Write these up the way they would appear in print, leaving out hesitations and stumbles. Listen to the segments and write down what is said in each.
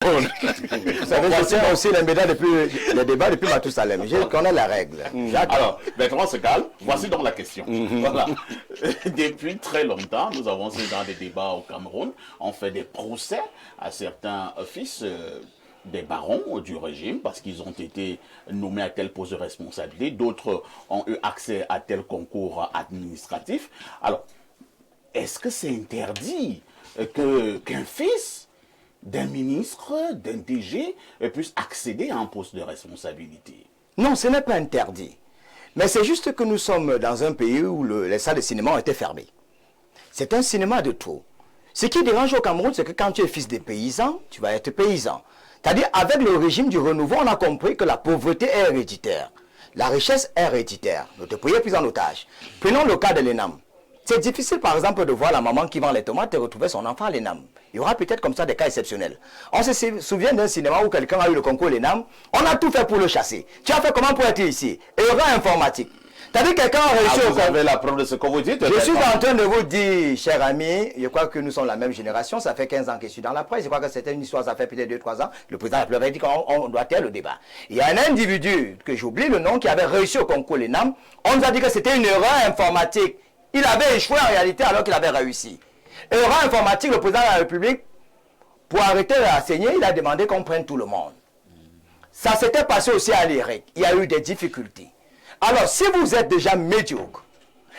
Cameroun. Vous savez, je tiens aussi les débats depuis Mathusalem. Je connais la règle. Alors, Bertrand se calme. Voici donc la question. Voilà. Depuis très longtemps, nous avons ces dans des débats au Cameroun. On fait des procès à certains fils des barons du régime parce qu'ils ont été nommés à tel poste de responsabilité. D'autres ont eu accès à tel concours administratif. Alors, est-ce que c'est interdit qu'un fils d'un ministre, d'un DG, puisse accéder à un poste de responsabilité? Non, ce n'est pas interdit. Mais c'est juste que nous sommes dans un pays où les salles de cinéma ont été fermées. C'est un cinéma de trop. Ce qui dérange au Cameroun, c'est que quand tu es fils des paysans, tu vas être paysan. C'est-à-dire, avec le régime du renouveau, on a compris que la pauvreté est héréditaire. La richesse est héréditaire. Notre pays est pris en otage. Prenons le cas de l'ENAM. C'est difficile, par exemple, de voir la maman qui vend les tomates et retrouver son enfant à l'ENAM. Il y aura peut-être comme ça des cas exceptionnels. On se souvient d'un cinéma où quelqu'un a eu le concours l'ENAM. On a tout fait pour le chasser. Tu as fait comment pour être ici? Erreur informatique. C'est-à-dire quelqu'un a réussi vous avez la preuve de ce que vous dites? Je suis en train de vous dire, cher ami, je crois que nous sommes la même génération. Ça fait 15 ans que je suis dans la presse. Je crois que c'était une histoire, ça fait peut-être 2-3 ans. Le président avait dit qu'on doit taire le débat. Il y a un individu, que j'oublie le nom, qui avait réussi au concours l'ENAM. On nous a dit que c'était une erreur informatique. Il avait échoué en réalité alors qu'il avait réussi. Erreur informatique, le président de la République, pour arrêter d'enseigner, il a demandé qu'on prenne tout le monde. Ça s'était passé aussi à l'IREC. Il y a eu des difficultés. Alors, si vous êtes déjà médiocre,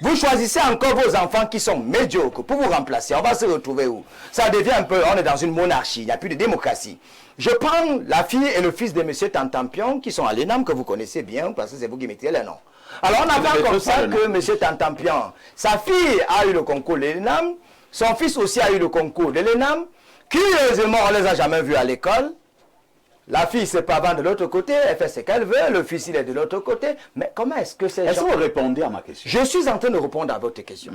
vous choisissez encore vos enfants qui sont médiocres pour vous remplacer. On va se retrouver où? Ça devient un peu, on est dans une monarchie, il n'y a plus de démocratie. Je prends la fille et le fils de M. Tantampion qui sont à l'ENAM, que vous connaissez bien, parce que c'est vous qui mettez les noms. Alors, on a fait comme ça que M. Tantampion, sa fille a eu le concours de l'ENAM, son fils aussi a eu le concours de l'ENAM. Curieusement, on ne les a jamais vus à l'école. La fille se pavane de l'autre côté, elle fait ce qu'elle veut, le fils il est de l'autre côté. Mais comment est-ce que ces gens... Est-ce que vous répondez à ma question? Je suis en train de répondre à votre question.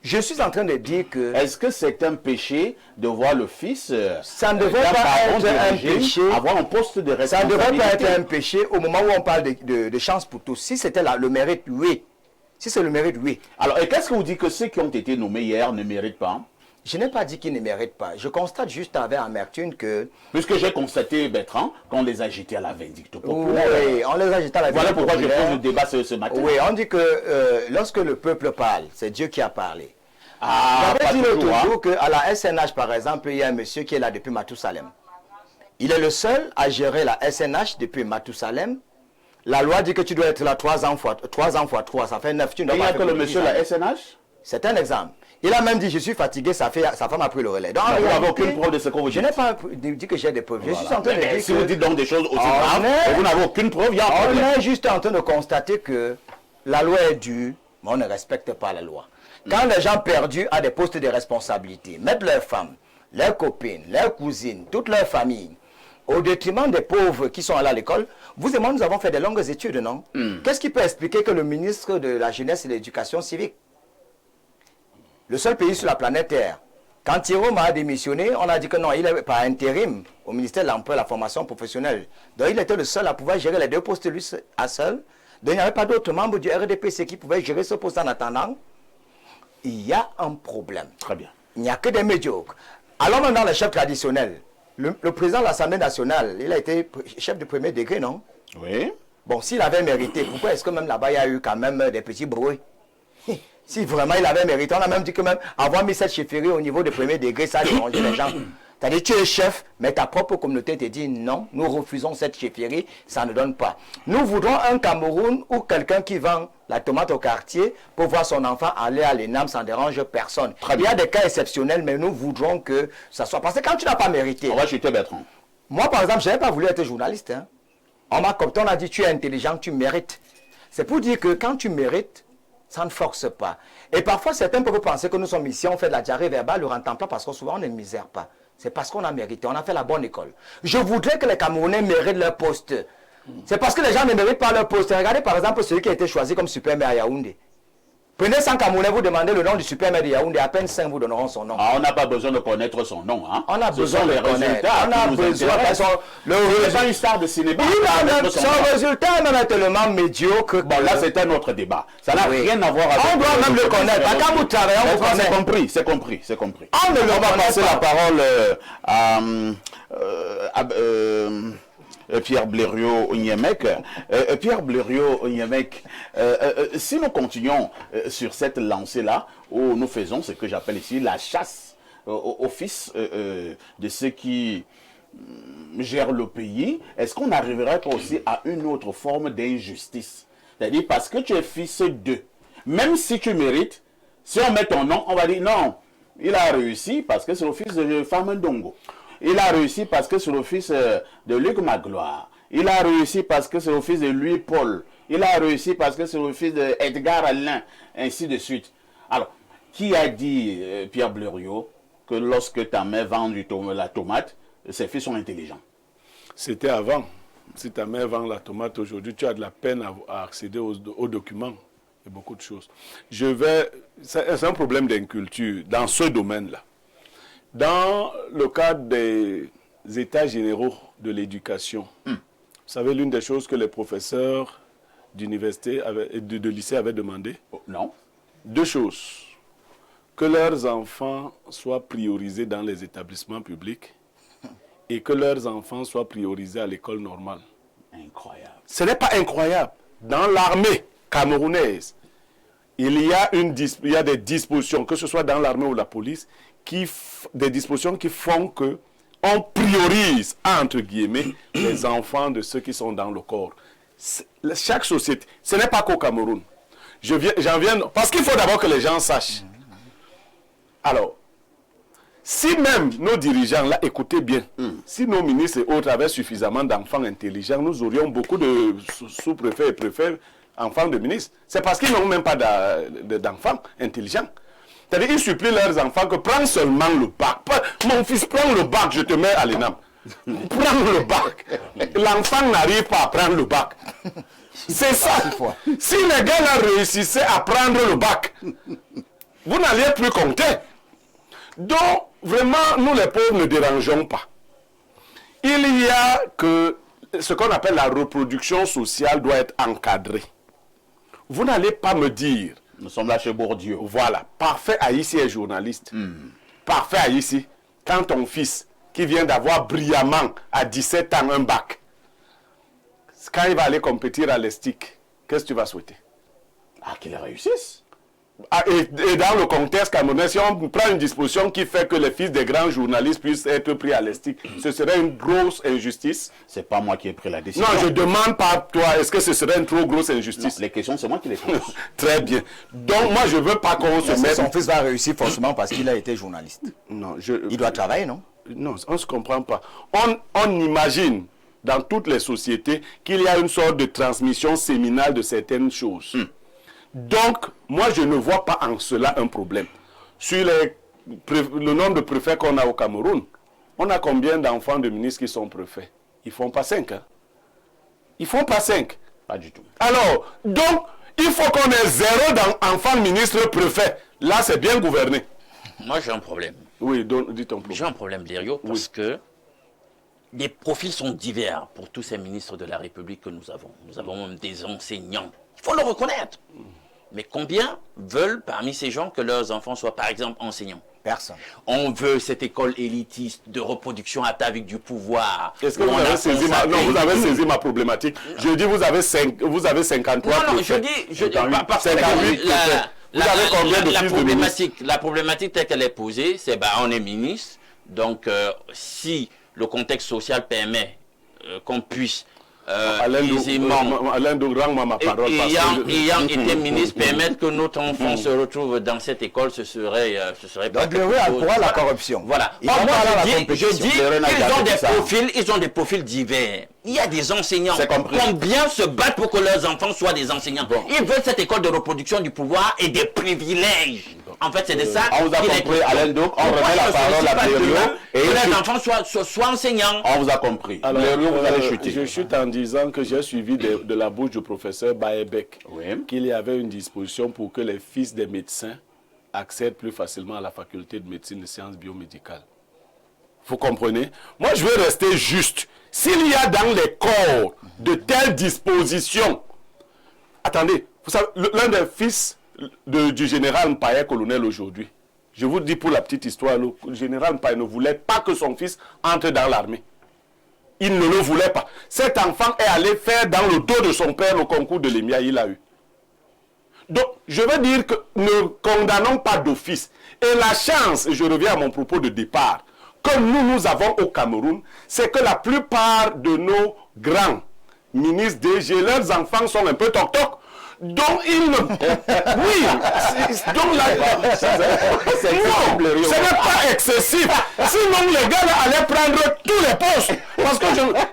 Je suis en train de dire que... Est-ce que c'est un péché de voir le fils... Ça ne devrait pas être un péché... Avoir un poste de responsabilité. Ça ne devrait pas être un péché au moment où on parle de chance pour tous. Si c'était le mérite, oui. Si c'est le mérite, oui. Alors, et qu'est-ce que vous dites que ceux qui ont été nommés hier ne méritent pas? Je n'ai pas dit qu'ils ne méritent pas. Je constate juste avec amertume que... Puisque j'ai constaté, Bertrand, qu'on les a jetés à la vindicte populaire. Oui, on les a jetés à la vindicte populaire. Voilà pourquoi je pose le débat ce matin. Oui, on dit que lorsque le peuple parle, c'est Dieu qui a parlé. J'avais dit l'autre jour qu'à la SNH, par exemple, il y a un monsieur qui est là depuis Mathusalem. Il est le seul à gérer la SNH depuis Mathusalem. La loi dit que tu dois être là 3 ans fois 3, ça fait 9. Il y a que le monsieur la SNH? C'est un exemple. Il a même dit, je suis fatigué, sa femme a pris le relais. Donc, vous n'avez aucune preuve de ce que vous dites. Je n'ai pas dit que j'ai des preuves. Je suis en train de dire si vous dites donc des choses aussi graves, et vous n'avez aucune preuve, il y a un problème. On est juste en train de constater que la loi est due, mais on ne respecte pas la loi. Quand les gens perdus à des postes de responsabilité mettent leurs femmes, leurs copines, leurs cousines, toute leur famille, au détriment des pauvres qui sont allés à l'école, vous et moi, nous avons fait des longues études, non? Qu'est-ce qui peut expliquer que le ministre de la Jeunesse et de l'Éducation civique, le seul pays sur la planète Terre, quand Thierry a démissionné, on a dit que non, il est par intérim au ministère de l'Emploi et de la formation professionnelle. Donc il était le seul à pouvoir gérer les 2 postes lui à seul. Donc il n'y avait pas d'autres membres du RDPC qui pouvaient gérer ce poste en attendant. Il y a un problème. Très bien. Il n'y a que des médiocres. Alors maintenant, les chefs traditionnels, le président de l'Assemblée nationale, il a été chef de premier degré, non? Oui. Bon, s'il avait mérité, pourquoi est-ce que même là-bas, il y a eu quand même des petits bruits? Si vraiment il avait mérité, on a même dit que même avoir mis cette chefferie au niveau de premier degré, ça a dérangé les gens. C'est-à-dire tu es chef, mais ta propre communauté te dit non, nous refusons cette chefferie, ça ne donne pas. Nous voudrons un Cameroun où quelqu'un qui vend la tomate au quartier pour voir son enfant aller à l'ENAM, ça ne dérange personne. Il y a des cas exceptionnels, mais nous voudrons que ça soit... Parce que quand tu n'as pas mérité... On va chuter Bertrand. Moi par exemple, je n'avais pas voulu être journaliste. Hein. On m'a coopté, on a dit tu es intelligent, tu mérites. C'est pour dire que quand tu mérites, ça ne force pas. Et parfois, certains peuvent penser que nous sommes ici, on fait de la diarrhée verbale, le rentend pas, parce que souvent on ne misère pas. C'est parce qu'on a mérité, on a fait la bonne école. Je voudrais que les Camerounais méritent leur poste. C'est parce que les gens ne méritent pas leur poste. Regardez par exemple celui qui a été choisi comme super maire à Yaoundé. Prenez 100 Camerounais, vous demandez le nom du super maire de Yaoundé, à peine 5 vous donneront son nom. Ah, on n'a pas besoin de connaître son nom. Hein. On a besoin de connaître. On a besoin de... C'est pas une star de cinéma. Son résultat est même tellement médiocre. Bon, là, c'est un autre débat. Ça n'a rien à voir avec... On doit même le connaître. Quand vous travaillez, on vous connaît. C'est compris. On va passer la parole Pierre Blériot-Niémec. Pierre Blériot-Niémec, si nous continuons sur cette lancée-là, où nous faisons ce que j'appelle ici la chasse au fils de ceux qui gèrent le pays, est-ce qu'on n'arriverait pas aussi à une autre forme d'injustice? C'est-à-dire parce que tu es fils d'eux, même si tu mérites, si on met ton nom, on va dire non, il a réussi parce que c'est le fils de Famendongo. Il a réussi parce que c'est le fils de Luc Magloire. Il a réussi parce que c'est le fils de Louis-Paul. Il a réussi parce que c'est le fils d'Edgar Alain, ainsi de suite. Alors, qui a dit, Pierre Blériot, que lorsque ta mère vend la tomate, ses fils sont intelligents? C'était avant. Si ta mère vend la tomate aujourd'hui, tu as de la peine à accéder aux documents et beaucoup de choses. C'est un problème d'inculture dans ce domaine-là. Dans le cadre des états généraux de l'éducation, vous savez, l'une des choses que les professeurs d'université, de lycée avaient demandé? Non. 2 choses. Que leurs enfants soient priorisés dans les établissements publics et que leurs enfants soient priorisés à l'école normale. Incroyable. Ce n'est pas incroyable. Dans l'armée camerounaise, il y a des dispositions, que ce soit dans l'armée ou la police, des dispositions qui font que on priorise, entre guillemets, les enfants de ceux qui sont dans le corps. Chaque société, ce n'est pas qu'au Cameroun. Parce qu'il faut d'abord que les gens sachent. Alors, si même nos dirigeants, là, écoutez bien, si nos ministres et autres avaient suffisamment d'enfants intelligents, nous aurions beaucoup de sous-préfets et préfets, enfants de ministres. C'est parce qu'ils n'ont même pas d'enfants intelligents. C'est-à-dire qu'ils supplient leurs enfants que prends seulement le bac. Mon fils, prends le bac, je te mets à l'ENAM. Prends le bac. L'enfant n'arrive pas à prendre le bac. C'est ça. Si les gars là réussissaient à prendre le bac, vous n'alliez plus compter. Donc, vraiment, nous les pauvres ne dérangeons pas. Il y a que ce qu'on appelle la reproduction sociale doit être encadrée. Vous n'allez pas me dire... Nous sommes là chez Bourdieu. Voilà. Parfait Haïti est journaliste. Parfait Haïti, quand ton fils, qui vient d'avoir brillamment à 17 ans un bac, quand il va aller compétir à l'ESTIC, qu'est-ce que tu vas souhaiter? Ah, qu'il réussisse. Et dans le contexte camerounais, si on prend une disposition qui fait que les fils des grands journalistes puissent être pris à l'ESTIC, ce serait une grosse injustice. C'est pas moi qui ai pris la décision. Non, je demande pas à toi, est-ce que ce serait une trop grosse injustice? Non, les questions, c'est moi qui les pose. Très bien. Donc, moi, je veux pas qu'on se mette... Son fils va réussir forcément parce qu'il a été journaliste. Non, il doit travailler, non? Non, on ne se comprend pas. On imagine dans toutes les sociétés qu'il y a une sorte de transmission séminale de certaines choses. Donc, moi, je ne vois pas en cela un problème. Sur le nombre de préfets qu'on a au Cameroun, on a combien d'enfants de ministres qui sont préfets? Ils ne font pas 5. Hein? Ils ne font pas 5. Pas du tout. Alors, donc, il faut qu'on ait 0 d'enfants ministres préfets. Là, c'est bien gouverné. Moi, j'ai un problème. Oui, dis ton problème. J'ai un problème, Blériot, parce que les profils sont divers pour tous ces ministres de la République que nous avons. Nous avons même des enseignants. Il faut le reconnaître. Mais combien veulent parmi ces gens que leurs enfants soient, par exemple, enseignants? Personne. On veut cette école élitiste de reproduction avec du pouvoir. Est-ce que vous avez saisi vous avez saisi ma problématique? Je dis vous avez 53 non, je dis parce que la problématique telle qu'elle est posée, c'est on est ministre, donc si le contexte social permet qu'on puisse Alain Doug, rends-moi ma parole. Ayant été ministre, permettre que notre enfant se retrouve dans cette école, ce serait pas... Donc, pourquoi la corruption? Voilà. Moi, je dis ils ont des profils divers. Il y a des enseignants. Combien se battent pour que leurs enfants soient des enseignants? Ils veulent cette école de reproduction du pouvoir et des privilèges. En fait, c'est de ça. On vous a compris, Alain Doug. On remet la parole à Blériot. Et que les enfants soient enseignants. On vous a compris. Alors, vous allez chuter. Je chute en disant que j'ai suivi de la bouche du professeur Baebek qu'il y avait une disposition pour que les fils des médecins accèdent plus facilement à la faculté de médecine et sciences biomédicales. Vous comprenez? Moi, je veux rester juste. S'il y a dans les corps de telles dispositions, attendez, vous savez, l'un des fils du général Mpaye, colonel aujourd'hui, Je vous dis pour la petite histoire, le général Mpaye ne voulait pas que son fils entre dans l'armée. Il ne le voulait pas. Cet enfant est allé faire dans le dos de son père le concours de l'EMIA, il a eu. Donc, je veux dire que ne condamnons pas d'office. Et la chance, je reviens à mon propos de départ, que nous avons au Cameroun, c'est que la plupart de nos grands ministres DG, leurs enfants sont un peu toc-toc. Donc, ils ne... Oui, donc là... Ce n'est pas excessif. Sinon, les gars là allaient prendre tous les postes. Parce que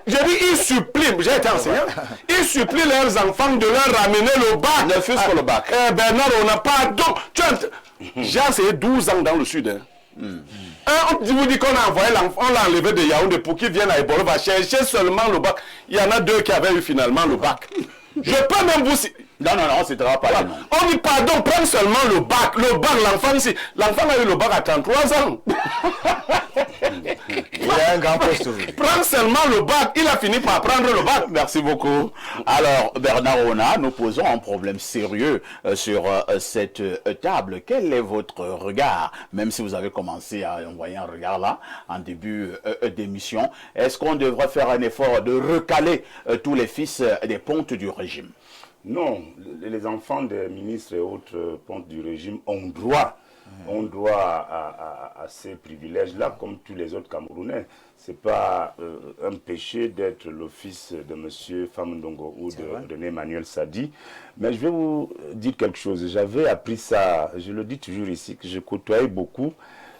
je dis, ils supplient, j'ai été enseignant, ils supplient leurs enfants de leur ramener le bac. Ne fût-ce que le bac. Bernard, on n'a pas... Donc, j'ai enseigné 12 ans dans le sud. On vous dit qu'on a envoyé l'enfant, on l'a enlevé de Yaoundé pour qu'il vienne à Ebolo, va chercher seulement le bac. Il y en a 2 qui avaient eu finalement le bac. Je peux même vous... Non, on ne citera pas. On dit pardon, prends seulement le bac. Le bac, l'enfant ici. L'enfant a eu le bac à 33 ans. Il a un grand poste. Prends seulement le bac. Il a fini par prendre le bac. Merci beaucoup. Alors, Bernard Ona, nous posons un problème sérieux sur cette table. Quel est votre regard, même si vous avez commencé à envoyer un regard là, en début d'émission, est-ce qu'on devrait faire un effort de recaler tous les fils des pontes du régime? Non, les enfants des ministres et autres pontes du régime ont droit à ces privilèges-là, comme tous les autres Camerounais. Ce n'est pas un péché d'être le fils de M. Famundongo ou de René Emmanuel Sadi. Mais je vais vous dire quelque chose. J'avais appris ça, je le dis toujours ici, que je côtoyais beaucoup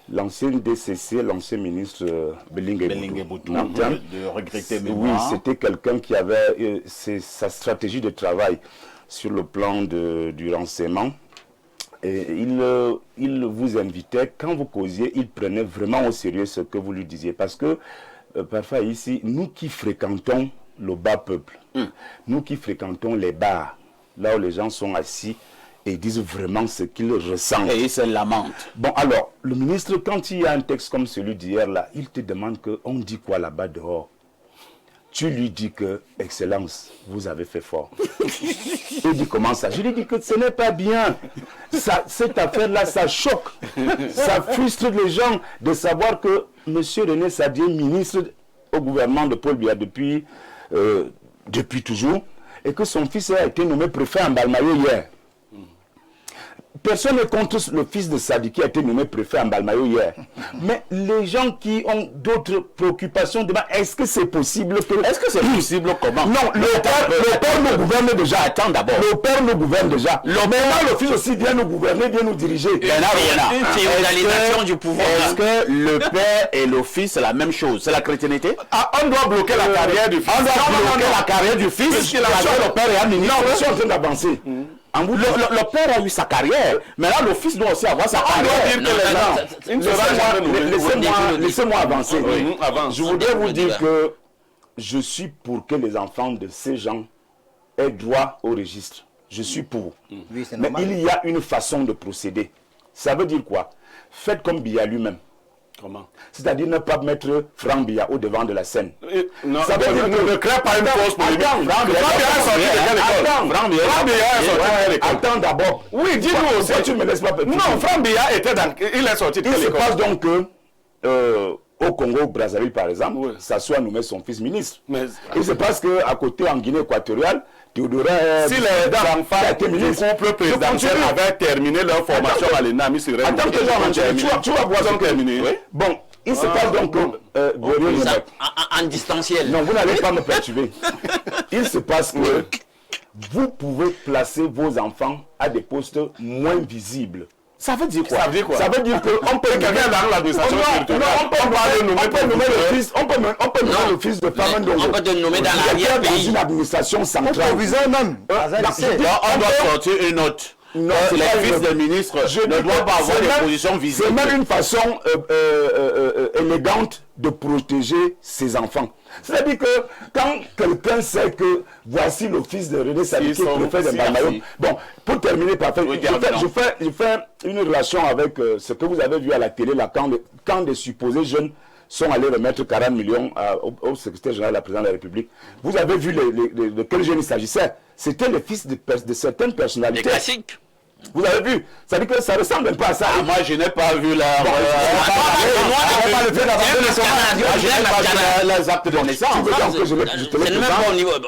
l'ancien DCC, l'ancien ministre Belingue Boutou. De regretter mémoire. Oui, c'était quelqu'un qui avait sa stratégie de travail sur le plan du renseignement. Et il vous invitait, quand vous causiez, il prenait vraiment au sérieux ce que vous lui disiez. Parce que parfois ici, nous qui fréquentons le bas peuple, nous qui fréquentons les bars, là où les gens sont assis, et ils disent vraiment ce qu'ils ressentent. Et ils se lamentent. Bon, alors, le ministre, quand il y a un texte comme celui d'hier, là, il te demande qu'on dit quoi là-bas dehors. Tu lui dis que, Excellence, vous avez fait fort. Il dit comment ça? Je lui dis que ce n'est pas bien. Cette affaire-là, ça choque. Ça frustre les gens de savoir que M. René Sadi est ministre au gouvernement de Paul Biya depuis toujours, et que son fils a été nommé préfet en Balmayo hier. Personne n'est contre le fils de Sadi qui a été nommé préfet en Balmayo hier. Mais les gens qui ont d'autres préoccupations demandent, est-ce que c'est possible que... Est-ce que c'est possible comment? Non, le père nous gouverne déjà. Attends d'abord. Le père nous gouverne déjà. Maintenant, le fils aussi vient nous gouverner, vient nous diriger. Une féodalisation du pouvoir. Est-ce que le père et le fils, c'est la même chose? C'est la chrétiennité? On doit bloquer la carrière du fils. On doit bloquer la carrière du fils. Puisqu'il a le père et un ministre. Non, je suis en train d'avancer. Le père a eu sa carrière, mais là le fils doit aussi avoir sa carrière. Laissez-moi avancer. Oui, avance. Je voudrais vous dire que je suis pour que les enfants de ces gens aient droit au registre. Je suis pour. Oui, c'est mais normal. il y a une façon de procéder. Ça veut dire quoi? Faites comme Biya lui-même. Comment? C'est-à-dire ne pas mettre Franck Biya au devant de la scène. Non, Ça veut dire que... ne crée pas une fausse polémique. Attends d'abord. Oui, dis-nous aussi. Tu me laisses pas. Non, Franck Biya était dans... Il est sorti de Il quelle se école? passe donc que au Congo, Brazzaville par exemple, ça soit nommé son fils ministre. Mais... Il se passe qu'à côté, en Guinée équatoriale, Théodorin... Si les enfants du couple présidentiel avaient terminé leur formation à l'ENAM, ils seraient... Attends que tu vas voir donc terminer. Bon, il se passe donc que... En distanciel. Non, vous n'allez pas me perturber. Il se passe que vous pouvez placer vos enfants à des postes moins visibles. Ça veut dire quoi? Ça veut dire qu'on peut quelqu'un dans l'administration territoriale. On peut nommer le fils de Famundongo. On peut te nommer dans l'arrière-pays. Dans une administration centrale. Même. On doit sortir une note. Non, les fils des ministres ne doivent pas avoir des positions visibles. C'est même une façon élégante de protéger ses enfants. C'est-à-dire que quand quelqu'un sait que voici le fils de René Sadi qui est préfet de Balmayo. Bon, pour terminer par fait, je fais une relation avec ce que vous avez vu à la télé là, quand des supposés jeunes sont allés remettre 40 millions au secrétaire général de la présidence de la République. Vous avez vu de quel jeune il s'agissait? C'était le fils de certaines personnalités. Des classiques. Vous avez vu? Ça dit que ça ressemble un peu à ça. Moi, je n'ai pas vu la... les actes de naissance. Tu veux donc que je te le présente?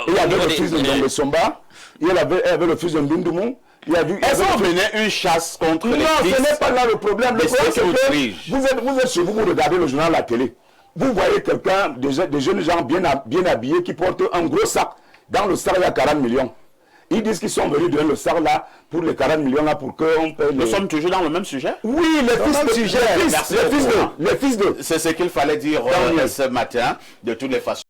Il y avait le fils de Ndongo Somba, il y avait le fils de Ndundumu. Est-ce qu'on menait une chasse contre les fils? Non, ce n'est pas là le problème. Le problème, c'est que vous êtes chez vous, vous regardez le journal à la télé. Vous voyez quelqu'un, des jeunes gens bien habillés qui portent un gros sac. Dans le sac, il y a 40 millions. Ils disent qu'ils sont venus donner le sac là pour les 40 millions là pour qu'on paye. Nous sommes toujours dans le même sujet? Oui, les fils de. C'est ce qu'il fallait dire ce matin. De toutes les façons.